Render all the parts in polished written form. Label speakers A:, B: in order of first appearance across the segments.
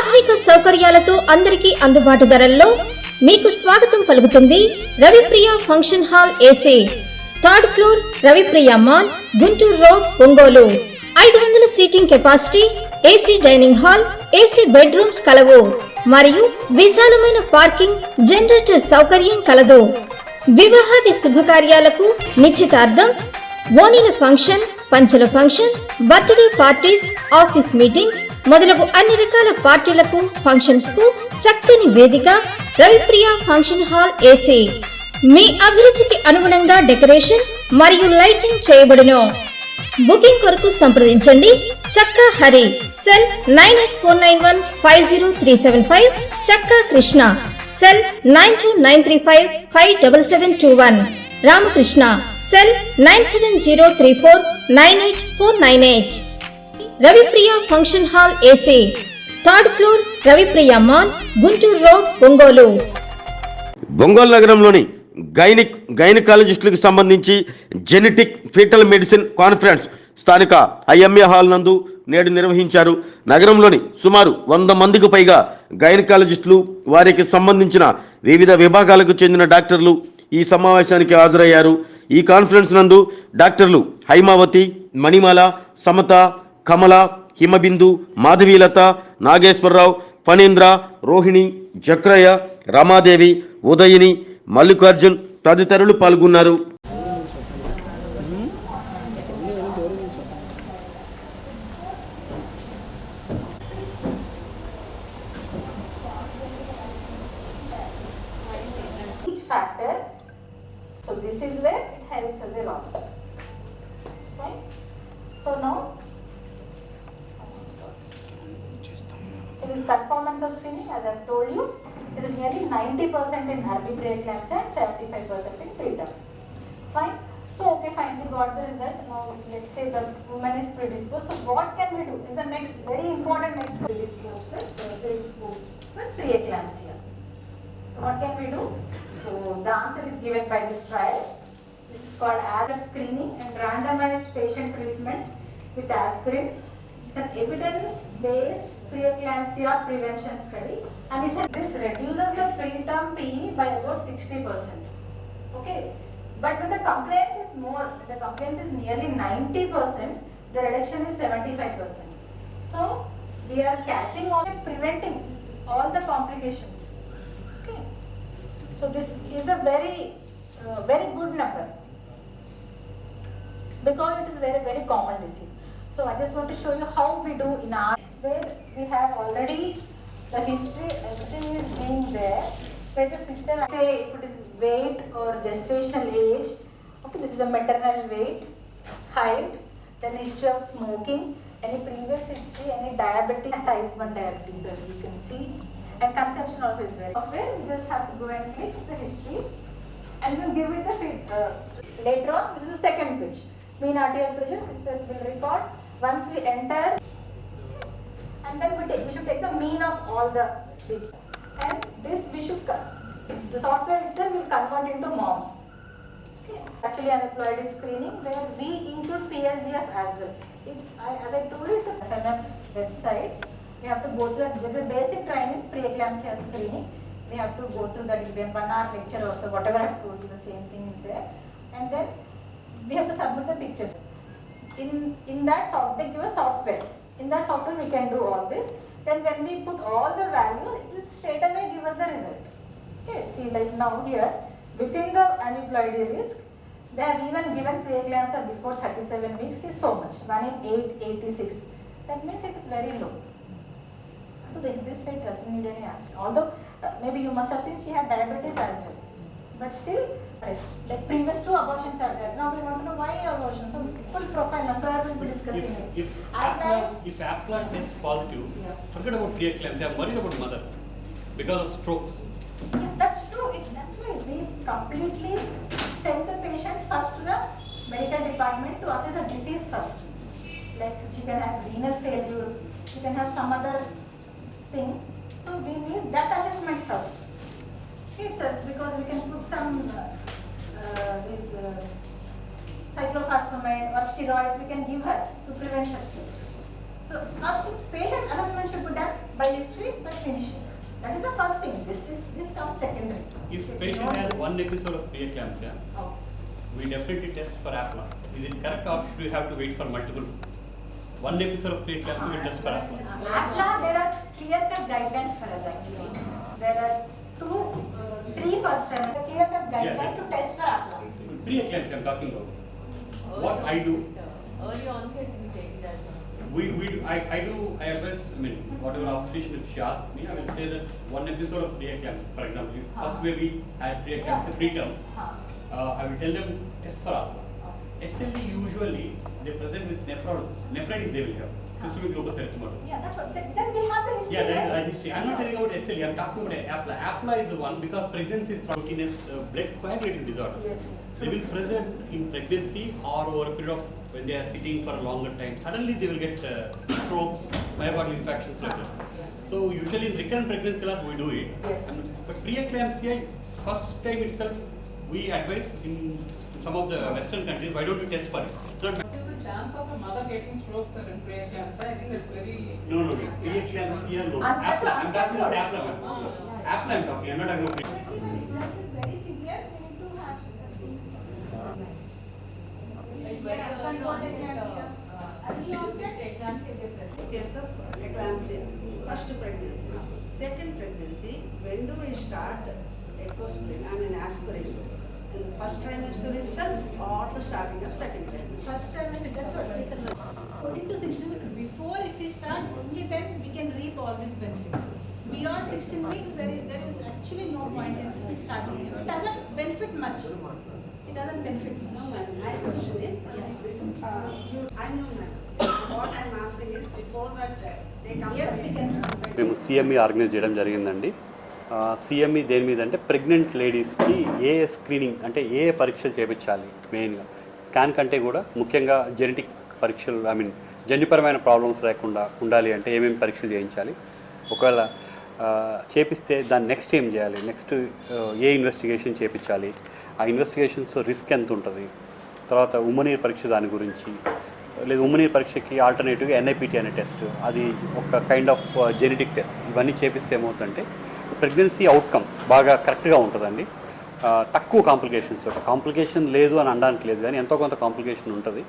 A: ఆధునిక సౌకర్యాలతో అందరికీ అందుబాటు ధరల్లో మీకు స్వాగతం పలుకుతుంది Ravipriya function hall AC, third floor, Ravipriya mall, Guntur road, Ongole. 500 seating capacity, AC dining hall, AC bedrooms కలవు మరియు విశాలమైన పార్కింగ్, జనరేటర్ సౌకర్యం కలదు. వివాహాది శుభకార్యాలకు, నిశ్చితార్థం, ఓణీల ఫంక్షన్, పంచల function, birthday parties, office meetings మొదలగు అన్ని రకాల పార్టీలకు, ఫంక్షన్స్ కు చక్కని వేదిక రవిప్రియ ఫంక్షన్ హాల్ ఏసీ. మీ అభిరుచికి అనుగుణంగా డెకరేషన్ మరియు లైటింగ్ చేయబడును. బుకింగ్ కొరకు సంప్రదించండి చక్కా హరి, సెల్ 9849150375, చక్కా Krishna, cell 9293557721, Ramakrishna, cell 9703498498. Ravipriya function hall AC, third floor, Ravipriya mall, Guntur road, Ongole.
B: Ongole నగరంలోని గైనకాలజిస్టులకు సంబంధించి జెనెటిక్ ఫీటల్ మెడిసిన్ కాన్ఫరెన్స్ స్థానిక ఐఎంఏ హాల్ నందు నేడు నిర్వహించారు. నగరంలోని సుమారు 100 మందికి పైగా గైనకాలజిస్టులు, వారికి సంబంధించిన వివిధ విభాగాలకు చెందిన డాక్టర్లు ఈ సమావేశానికి హాజరయ్యారు. ఈ కాన్ఫరెన్స్ నందు డాక్టర్లు హైమావతి, మణిమాల, సమత, కమల, హిమబిందు, మాధవీలత, నాగేశ్వరరావు, ఫణీంద్ర, రోహిణి, జక్రయ్య, రమాదేవి, ఉదయిని, మల్లికార్జున్ తదితరులు పాల్గొన్నారు.
C: So this is where it helps us a lot. Right? So now, so this performance of screening, as I have told you, is nearly 90% in early preeclampsia and 75% in preterm. Fine. So okay, fine, we got the result. Now let's say the woman is predisposed. So what can we do? Is the next very important next predisposed with preeclampsia. So what can we do? So the answer is given by this trial. This is called ASPIRIN screening and randomized patient treatment with aspirin. It's an evidence-based preeclampsia prevention study, and this reduces the preterm PE by about 60%. Okay, but when the compliance is more, the compliance is nearly 90%, the reduction is 75%. So we are catching all and preventing all the complications. Okay. So this is a very good number because it is very common disease. So I just want to show you how we do in our, where we have already the history, everything is being there. So the system, say if it is weight or gestational age, okay, this is the maternal weight, height, then history of smoking, any previous history, any diabetes, type 1 diabetes as you can see. And conception also is very software. We just have to go and click the history and then give it the feed. Later on, this is the second page. Mean arterial pressure, system will record. Once we enter, and then we should take the mean of all the data. And this we should, the software itself will convert into MOMS. Okay. Actually, unemployed is screening where we include PLGF as well. It's, as I told you, it's a FMF website. We have to go through the basic training, preeclampsia screening. We have to go through that. It will be a 1 hour lecture also, whatever I have told you, the same thing is there. And then we have to submit the pictures. In that software, they give a software. In that software, we can do all this. Then when we put all the values, it will straight away give us the result. Okay, see like now here, within the aneuploidy risk, they have even given preeclampsia before 37 weeks is so much, 1 in 886. That means it is very low. So this way doesn't need any aspirin. Although maybe you must have seen she had diabetes as well, but still, like previous 2 abortions are there. Now we want to know why abortion. So full profile. Now sir will be discussing it.
D: If APGAR tests positive, forget about preeclampsia. I'm worried about mother because of strokes.
C: Yeah, that's true. That's why we completely send the patient first to the medical department to assess the disease first. Like she can have renal failure, she can have some other thing. So we need that assessment first. Okay, sir, because we can put some cyclophosphamide or steroids we can give her to prevent such things. So first patient assessment should be done. by history, by clinician. That is the first thing. This comes secondary.
D: If patient has one episode of preeclampsia,
C: Oh.
D: we definitely test for APLA. Is it correct or should we have to wait for multiple? One episode of preeclampsia, we test for APLA.
C: APLA, there are clear-cut guidelines for us actually. There are 3 first clear-cut guidelines to test for APLA.
D: Preeclampsia I'm talking about. What I do,
E: Early onset we take it as
D: I advise, whatever obstetrician if she asks me, I will say that one episode of preeclampsia, for example, if first baby had preeclampsia preterm, I will tell them test for APLA. SLE usually they present with nephritis they will have, systemic lupus erythematosus.
C: Yeah, that's what. Then we have the history.
D: Yeah, there is
C: right?
D: a history. I'm not telling about SLE, I'm talking about APLA. APLA is the one because pregnancy is proteinous blood coagulating disorder.
C: Yes.
D: They will present in pregnancy or over a period of when they are sitting for a longer time. Suddenly they will get strokes, myocardial infarctions like that. So usually in recurrent pregnancy loss we do it.
C: Yes.
D: But preeclampsia, first time itself we advise in some of the Western countries, why don't you test for it?
E: What is the chance of a mother getting strokes or in preeclampsia? I think that's very...
D: No. Preeclampsia, no.
C: That's
D: APLA, I'm talking about APLA.
E: Oh.
D: APLA I'm talking, I'm not talking about preeclampsia.
C: When preeclampsia is very severe, we need to have
E: Like very early onset preeclampsia they present.
F: Case of eclampsia, first pregnancy. Second pregnancy, when do we start ecosprin, aspirin? In first trimester itself or the starting of second trimester?
C: first trimester, that's what it is. 14 to 16 weeks before, if we start, only then we can reap all these benefits. Beyond 16 weeks, there is actually no point in starting it. It doesn't benefit much. It doesn't benefit
F: No,
C: much.
F: madam. My question is, I know, madam. What I'm asking is before that they come.
C: Yes, we can start.
G: మేము CME organise చేయడం జరిగిందండి. CME దేని మీద అంటే pregnant లేడీస్కి ఏ screening అంటే ఏ పరీక్షలు చేయించాలి మెయిన్గా స్కాన్ కంటే కూడా ముఖ్యంగా జెనెటిక్ పరీక్షలు జన్యుపరమైన ప్రాబ్లమ్స్ లేకుండా ఉండాలి అంటే ఏమేమి పరీక్షలు చేయించాలి, ఒకవేళ చేపిస్తే దాన్ని నెక్స్ట్ ఏం చేయాలి, నెక్స్ట్ ఏ ఇన్వెస్టిగేషన్ చేయించాలి, ఆ ఇన్వెస్టిగేషన్స్ రిస్క్ ఎంత ఉంటుంది, తర్వాత ఉమ్మనీరు పరీక్ష దాని గురించి, లేదు ఉమ్మనీరు పరీక్షకి ఆల్టర్నేటివ్గా ఎన్ఐపిటి అనే టెస్ట్, అది ఒక కైండ్ ఆఫ్ జెనెటిక్ టెస్ట్. ఇవన్నీ చేపిస్తే ఏమవుతుందంటే ప్రెగ్నెన్సీ అవుట్కమ్ బాగా కరెక్ట్గా ఉంటుందండి. తక్కువ కాంప్లికేషన్ లేదు అని అనడానికి లేదు, కానీ ఎంతో కొంత కాంప్లికేషన్ ఉంటుంది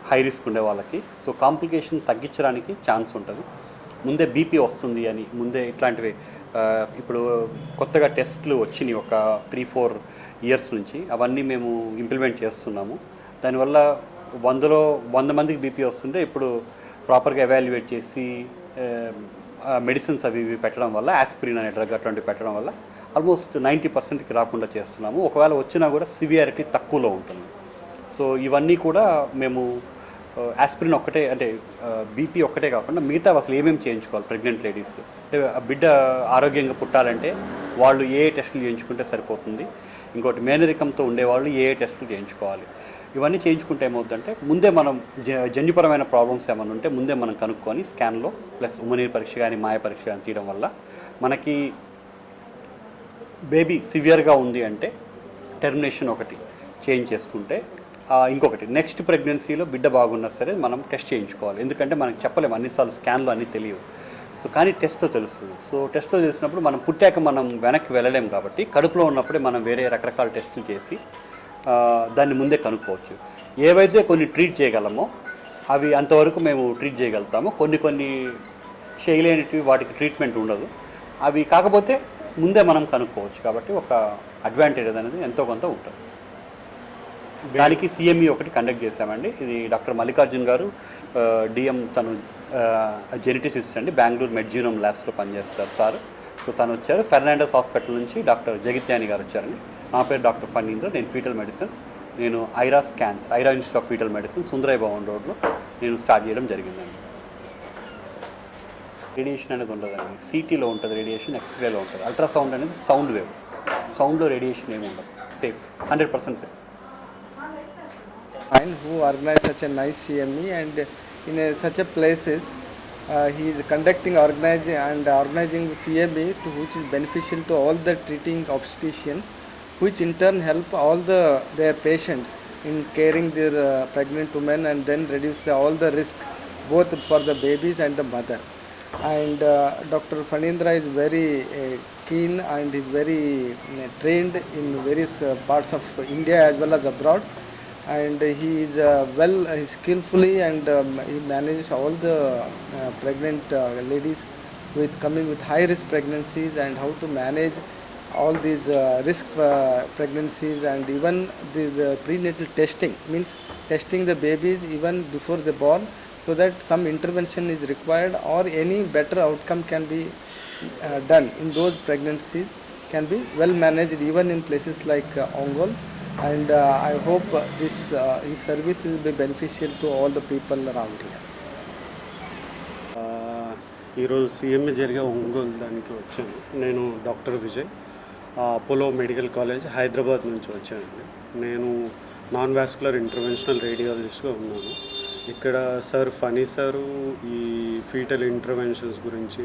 G: హై రిస్క్ ఉండే వాళ్ళకి. సో కాంప్లికేషన్ తగ్గించడానికి ఛాన్స్ ఉంటుంది. ముందే బీపీ వస్తుంది అని ముందే ఇట్లాంటివి ఇప్పుడు కొత్తగా టెస్ట్లు వచ్చినాయి ఒక 3-4 ఇయర్స్ నుంచి, అవన్నీ మేము ఇంప్లిమెంట్ చేస్తున్నాము. దానివల్ల 100 మందికి బీపీ వస్తుంటే ఇప్పుడు ప్రాపర్గా ఎవాల్యుయేట్ చేసి మెడిసిన్స్ అవి ఇవి పెట్టడం వల్ల, ఆస్పిరిన్ అనే డ్రగ్ అటువంటివి పెట్టడం వల్ల ఆల్మోస్ట్ 90%కి రాకుండా చేస్తున్నాము. ఒకవేళ వచ్చినా కూడా సివియారిటీ తక్కువలో ఉంటుంది. సో ఇవన్నీ కూడా మేము ఆస్పిరిన్ ఒక్కటే అంటే బీపీ ఒక్కటే కాకుండా మిగతా అసలు ఏమేమి చేయించుకోవాలి ప్రెగ్నెంట్ లేడీస్ అంటే బిడ్డ ఆరోగ్యంగా పుట్టాలంటే వాళ్ళు ఏ టెస్టులు చేయించుకుంటే సరిపోతుంది, ఇంకోటి మేనరికంతో ఉండేవాళ్ళు ఏ టెస్టులు చేయించుకోవాలి, ఇవన్నీ చేయించుకుంటే ఏమవుతుందంటే ముందే మనం జన్యుపరమైన ప్రాబ్లమ్స్ ఏమైనా ఉంటే ముందే మనం కనుక్కొని స్కాన్లో ప్లస్ ఉమ్మనీరు పరీక్ష కానీ మాయ పరీక్ష కానీ తీయడం వల్ల మనకి బేబీ సివియర్గా ఉంది అంటే టెర్మినేషన్ ఒకటి చేంజ్ చేసుకుంటే, ఇంకొకటి నెక్స్ట్ ప్రెగ్నెన్సీలో బిడ్డ బాగున్నా సరే మనం టెస్ట్ చేయించుకోవాలి. ఎందుకంటే మనకు చెప్పలేము అన్నిసార్లు స్కాన్లో అన్నీ తెలియవు. సో కానీ టెస్ట్లో తెలుస్తుంది. సో టెస్ట్లో చేసినప్పుడు మనం పుట్టాక మనం వెనక్కి వెళ్ళలేము కాబట్టి కడుపులో ఉన్నప్పుడే మనం వేరే రకరకాల టెస్టులు చేసి దాన్ని ముందే కనుక్కోవచ్చు. ఏవైతే కొన్ని ట్రీట్ చేయగలమో అవి అంతవరకు మేము ట్రీట్ చేయగలుగుతాము. కొన్ని చేయలేనివి వాటికి ట్రీట్మెంట్ ఉండదు. అవి కాకపోతే ముందే మనం కనుక్కోవచ్చు కాబట్టి ఒక అడ్వాంటేజ్ అనేది ఎంతో కొంత ఉంటుంది. దానికి సిఎంఈ ఒకటి కండక్ట్ చేశామండి. ఇది డాక్టర్ మల్లికార్జున్ గారు డిఎం, తను జెనెటిసిస్ట్ అండి, బెంగళూరు మెడ్జీనోమ్ ల్యాబ్స్లో పనిచేస్తారు సార్. సో తను వచ్చారు. ఫెర్నాండస్ హాస్పిటల్ నుంచి డాక్టర్ జగిత్యాని గారు వచ్చారండి. నా పేరు డాక్టర్ ఫణీంద్ర, నేను ఫీటల్ మెడిసిన్, నేను Aira institute of fetal medicine Sundarayya Bhavan రోడ్లో నేను స్టార్ట్ చేయడం జరిగిందండి. రేడియేషన్ అనేది ఉండదండి, సిటీలో ఉంటుంది రేడియేషన్, ఎక్స్రేలో ఉంటుంది. అల్ట్రాసౌండ్ అనేది సౌండ్ వేవ్, సౌండ్లో రేడియేషన్ ఏమి ఉండదు, safe, 100% safe.
H: Who organized such a nice CME, and in such a places he is organizing the CME which is beneficial to all the treating obstetricians, which in turn help all their patients in caring their pregnant women and then reduce all the risk both for the babies and the mother. and Dr. Fanindra is very keen and is very trained in various parts of India as well as abroad, and he is he's skillfully and he manages all the pregnant ladies coming with high risk pregnancies and how to manage all these risk pregnancies, and even this prenatal testing, means testing the babies even before they born, so that some intervention is required or any better outcome can be done in those pregnancies, can be well managed even in places like Ongole, and I hope his service will be beneficial to all the people around here.
I: ఈరోజు సీఎంఏ జరిగే ఒంగోలు దానికి వచ్చాను. నేను doctor Vijay, Apollo medical college Hyderabad నుంచి వచ్చానండి. నేను non vascular interventional రేడియాలజిస్ట్గా ఉన్నాను. ఇక్కడ సార్ ఫనీ సారు ఈ ఫీటల్ ఇంటర్వెన్షన్స్ గురించి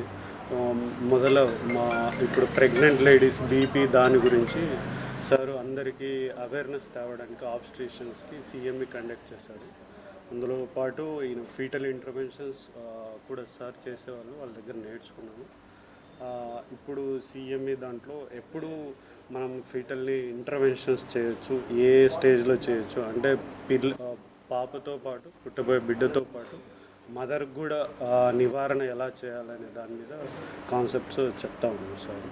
I: ఇప్పుడు ప్రెగ్నెంట్ లేడీస్ బీపీ దాని గురించి సార్ అందరికీ అవేర్నెస్ తేవడానికి ఆబ్స్ట్రిషన్స్కి సీఎంఈ కండక్ట్ చేశారు. అందులో పాటు ఈయన ఫీటల్ ఇంటర్వెన్షన్స్ కూడా సార్ చేసేవాళ్ళు, వాళ్ళ దగ్గర నేర్చుకున్నాను. ఇప్పుడు సీఎంఈ దాంట్లో ఎప్పుడు మనం ఫీటల్ని ఇంటర్వెన్షన్స్ చేయొచ్చు, ఏ స్టేజ్లో చేయొచ్చు అంటే పాపతో పాటు పుట్టబోయే బిడ్డతో పాటు మదర్కి కూడా నివారణ ఎలా చేయాలనే దాని మీద కాన్సెప్ట్స్ చెప్తా ఉన్నాం సార్.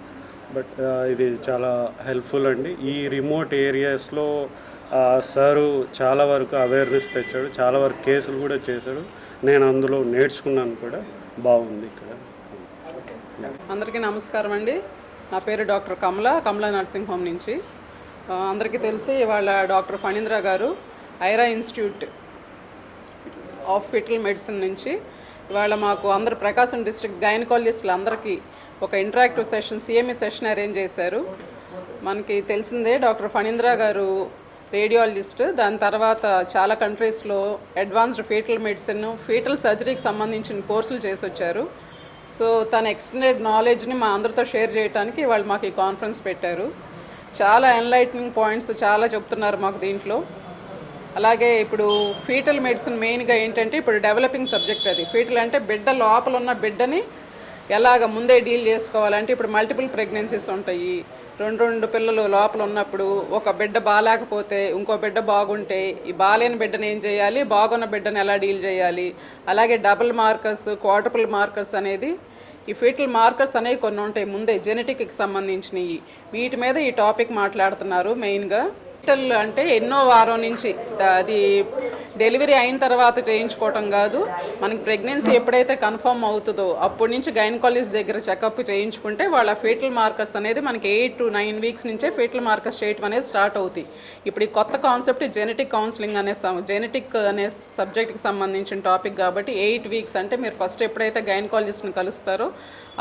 I: బట్ ఇది చాలా హెల్ప్ఫుల్ అండి. ఈ రిమోట్ ఏరియాస్లో సారు చాలా వరకు అవేర్నెస్ తెచ్చాడు, చాలా వరకు కేసులు కూడా చేశాడు. నేను అందులో నేర్చుకున్నాను కూడా. బాగుంది ఇక్కడ.
E: అందరికీ నమస్కారం అండి. నా పేరు డాక్టర్ కమల నర్సింగ్ హోమ్ నుంచి. అందరికీ తెలిసి ఇవాళ డాక్టర్ ఫణీంద్ర గారు Aira institute of foetal medicine నుంచి ఇవాళ మాకు అందరు ప్రకాశం డిస్ట్రిక్ట్ గైనకాలజిస్టులు అందరికీ ఒక interactive session, CME session arrange చేశారు. మనకి తెలిసిందే డాక్టర్ ఫణీంద్ర గారు రేడియాలజిస్ట్, దాని తర్వాత చాలా కంట్రీస్లో అడ్వాన్స్డ్ ఫీటల్ మెడిసిన్, ఫీటల్ సర్జరీకి సంబంధించిన కోర్సులు చేసి వచ్చారు. సో తన ఎక్స్టెండెడ్ నాలెడ్జ్ని మా అందరితో షేర్ చేయడానికి వాళ్ళు మాకు ఈ కాన్ఫరెన్స్ పెట్టారు. చాలా ఎన్లైటనింగ్ పాయింట్స్ చాలా చెప్తున్నారు మాకు దీంట్లో. అలాగే ఇప్పుడు ఫీటల్ మెడిసిన్ మెయిన్గా ఏంటంటే ఇప్పుడు డెవలపింగ్ సబ్జెక్ట్ అది. ఫీటల్ అంటే బిడ్డ లోపల ఉన్న బిడ్డని ఎలాగ ముందే డీల్ చేసుకోవాలంటే ఇప్పుడు మల్టిపుల్ ప్రెగ్నెన్సీస్ ఉంటాయి. రెండు పిల్లలు లోపల ఉన్నప్పుడు ఒక బిడ్డ బాగాలేకపోతే ఇంకో బిడ్డ బాగుంటే ఈ బాలేని బిడ్డను ఏం చేయాలి, బాగున్న బిడ్డను ఎలా డీల్ చేయాలి, అలాగే డబుల్ మార్కర్స్, క్వాడ్రపుల్ మార్కర్స్ అనేది ఈ ఫీటల్ మార్కర్స్ అనేవి కొన్ని ఉంటాయి ముందే జెనెటిక్కి సంబంధించినవి. వీటి మీద ఈ టాపిక్ మాట్లాడుతున్నారు మెయిన్గా. ఫీటల్ అంటే ఎన్నో వారం నుంచి, అది డెలివరీ అయిన తర్వాత చేయించుకోవటం కాదు, మనకి ప్రెగ్నెన్సీ ఎప్పుడైతే కన్ఫర్మ్ అవుతుందో అప్పటి నుంచి గైనకాలజిస్ట్ దగ్గర చెకప్ చేయించుకుంటే వాళ్ళ ఫీటల్ మార్కర్స్ అనేది మనకి 8 to 9 weeks నుంచే ఫీటల్ మార్కర్స్ చేయటం అనేది స్టార్ట్ అవుతాయి. ఇప్పుడు ఈ కొత్త కాన్సెప్ట్ జెనెటిక్ కౌన్సిలింగ్ జెనెటిక్ అనే సబ్జెక్ట్కి సంబంధించిన టాపిక్ కాబట్టి 8 weeks అంటే మీరు ఫస్ట్ ఎప్పుడైతే గైనకాలజిస్ట్ని కలుస్తారో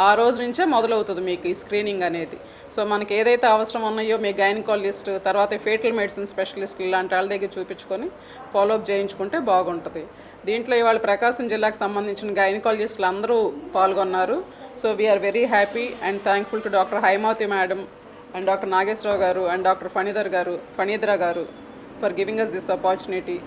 E: ఆ రోజు నుంచే మొదలవుతుంది మీకు ఈ స్క్రీనింగ్ అనేది. సో మనకి ఏదైతే అవసరం ఉన్నాయో మీ గైనకాలజిస్ట్, తర్వాత ఫీటల్ మెడిసిన్ స్పెషలిస్ట్ ఇలాంటి వాళ్ళ దగ్గర చూపించుకొని ఫాలోఅప్ చేయించుకుంటే బాగుంటుంది. దీంట్లో ఇవాళ ప్రకాశం జిల్లాకు సంబంధించిన గైనకాలజిస్టులు అందరూ పాల్గొన్నారు. So we are very happy and thankful to doctor Haimavathi madam and doctor Nageswara Rao గారు అండ్ డాక్టర్ ఫణీంద్ర గారు for giving us this opportunity.